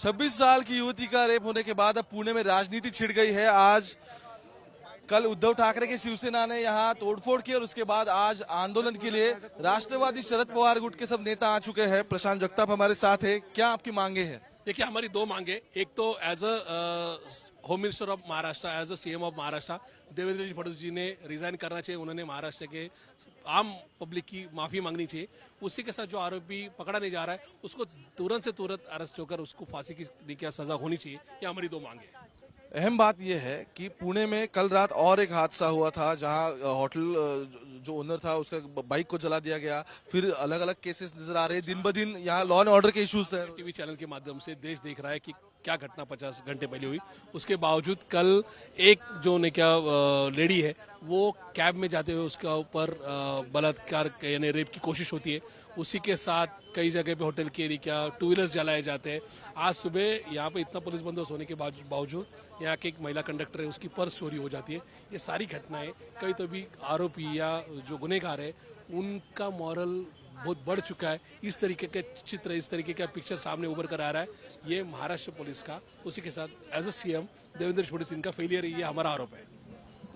26 साल की युवती का रेप होने के बाद अब पुणे में राजनीति छिड़ गई है। आज कल उद्धव ठाकरे की शिवसेना ने यहां तोड़फोड़ की और उसके बाद आज आंदोलन के लिए राष्ट्रवादी शरद पवार गुट के सब नेता आ चुके हैं। प्रशांत जगताप हमारे साथ है। क्या आपकी मांगे हैं? देखिए, हमारी दो मांगे, एक तो as a home minister of Maharashtra, as a CM of Maharashtra Devendra ji Fadnavis ji ने रिजाइन करना चाहिए। उन्होंने महाराष्ट्र के आम पब्लिक की माफी मांगनी चाहिए। उसी के साथ जो आरोपी पकड़ा नहीं जा रहा है उसको तुरंत से तुरंत अरेस्ट होकर उसको फांसी की क्या सजा होनी चाहिए। ये हमारी दो मांगे हैं। अहम बात यह है कि पुणे में कल रात और एक हादसा हुआ था जहां होटल जो ओनर था उसका बाइक को जला दिया गया। फिर अलग अलग केसेस नजर आ रहे हैं दिन ब दिन। यहाँ लॉ एंड ऑर्डर के इश्यूज है। टीवी चैनल के माध्यम से देश देख रहा है कि क्या घटना 50 घंटे पहले हुई। उसके बावजूद कल एक जो ने क्या लेडी है वो कैब में जाते हुए उसके ऊपर बलात्कार यानी रेप की कोशिश होती है। उसी के साथ कई जगह पे होटल के एरिया टू व्हीलर्स जलाए जाते हैं। आज सुबह यहाँ पे इतना पुलिस बंदोबस्त होने के बावजूद यहाँ के एक महिला कंडक्टर है उसकी पर्स चोरी हो जाती है। ये सारी घटनाएं कई तो भी आरोपी या जो गुनहगार है उनका मॉरल बहुत बढ़ चुका है। इस तरीके के चित्र, इस तरीके का पिक्चर सामने उभर कर आ रहा है। ये महाराष्ट्र पुलिस का, उसी के साथ as a CM Devendra Fadnavis इनका फेलियर है, ये हमारा आरोप है।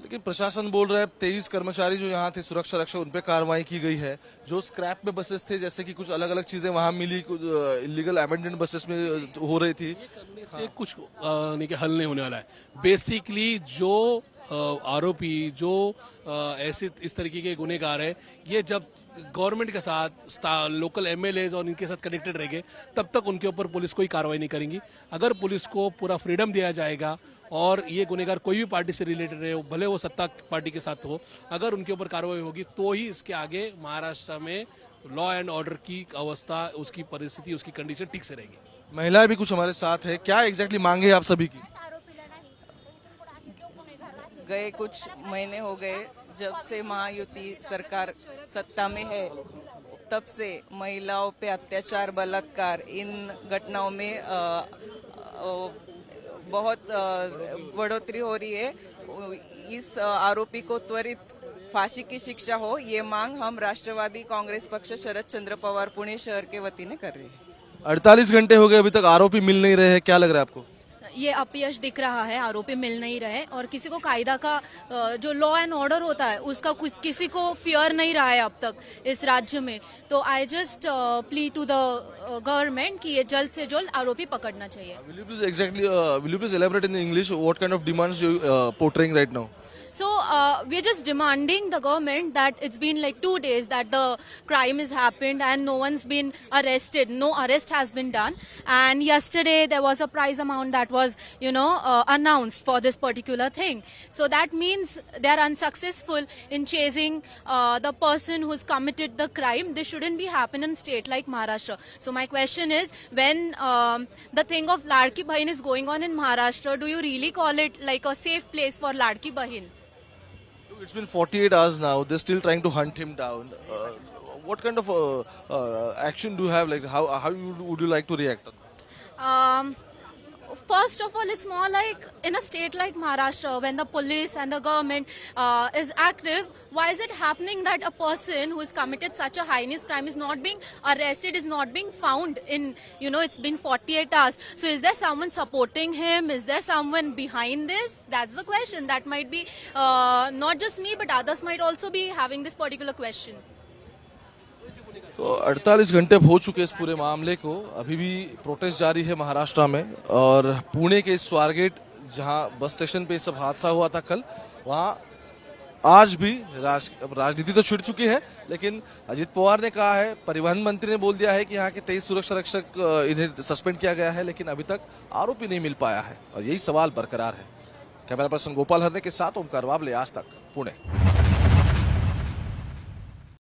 लेकिन प्रशासन बोल रहा है 23 कर्मचारी जो यहाँ थे सुरक्षा रक्षक उन पे कार्रवाई की गई है। जो स्क्रैप में बसेस थे जैसे कि कुछ अलग अलग चीजें वहां मिली, कुछ इलीगल अबेंडेंट बसेस में हो रही थी। ये करने से कुछ नहीं कि हल नहीं होने वाला है। बेसिकली जो आरोपी जो ऐसे इस तरीके के गुनहगार है, ये जब गवर्नमेंट के साथ लोकल एमएलए और इनके साथ कनेक्टेड रहेंगे तब तक उनके ऊपर पुलिस कोई कार्रवाई नहीं करेंगी। अगर पुलिस को पूरा फ्रीडम दिया जाएगा और ये गुनहगार कोई भी पार्टी से रिलेटेड है, भले वो सत्ता पार्टी के साथ हो, अगर उनके ऊपर कार्रवाई होगी तो ही इसके आगे महाराष्ट्र में लॉ एंड ऑर्डर की अवस्था, उसकी परिस्थिति, उसकी कंडीशन ठीक से रहेगी। महिलाएं भी कुछ हमारे साथ है। क्या एग्जैक्टली मांगे आप सभी की? गए कुछ महीने हो गए जब से महायुति सरकार सत्ता में है, तब से महिलाओं पे अत्याचार, बलात्कार, इन घटनाओं में बहुत बढ़ोतरी हो रही है। इस आरोपी को त्वरित फांसी की शिक्षा हो, ये मांग हम राष्ट्रवादी कांग्रेस पक्ष शरद चंद्र पवार पुणे शहर के वती ने कर रहे हैं। 48 घंटे हो गए, अभी तक आरोपी मिल नहीं रहे हैं। क्या लग रहा है आपको? ये अपयश दिख रहा है, आरोपी मिल नहीं रहे और किसी को कायदा का जो लॉ एंड ऑर्डर होता है उसका किसी को फियर नहीं रहा है अब तक इस राज्य में। तो I just plea to the government कि ये जल्द से जल्द आरोपी पकड़ना चाहिए। Will you please elaborate in English what kind of demands you portraying right now? So we're just demanding the government that it's been like 2 days that the crime has happened and no one's been arrested. No arrest has been done. And yesterday there was a prize amount that was, announced for this particular thing. So that means they're unsuccessful in chasing the person who's committed the crime. This shouldn't be happening in state like Maharashtra. So my question is, when the thing of Ladki Bahin is going on in Maharashtra, do you really call it like a safe place for Ladki Bahin? It's been 48 hours now. They're still trying to hunt him down. What kind of action do you have? Like how would you like to react? First of all, it's more like in a state like Maharashtra, when the police and the government is active, why is it happening that a person who has committed such a heinous crime is not being arrested, is not being found in, it's been 48 hours. So is there someone supporting him? Is there someone behind this? That's the question. That might be not just me, but others might also be having this particular question. तो 48 घंटे हो चुके इस पूरे मामले को। अभी भी प्रोटेस्ट जारी है महाराष्ट्र में और पुणे के स्वारगेट जहां बस स्टेशन पे सब हादसा हुआ था कल, वहां आज भी राजनीति तो छिड़ चुकी है। लेकिन अजित पवार ने कहा है, परिवहन मंत्री ने बोल दिया है कि यहाँ के 23 सुरक्षा रक्षक इन्हें सस्पेंड किया गया है, लेकिन अभी तक आरोपी नहीं मिल पाया है और यही सवाल बरकरार है। कैमरा पर्सन गोपाल हरने के साथ ओमकार वाबले, आज तक, पुणे।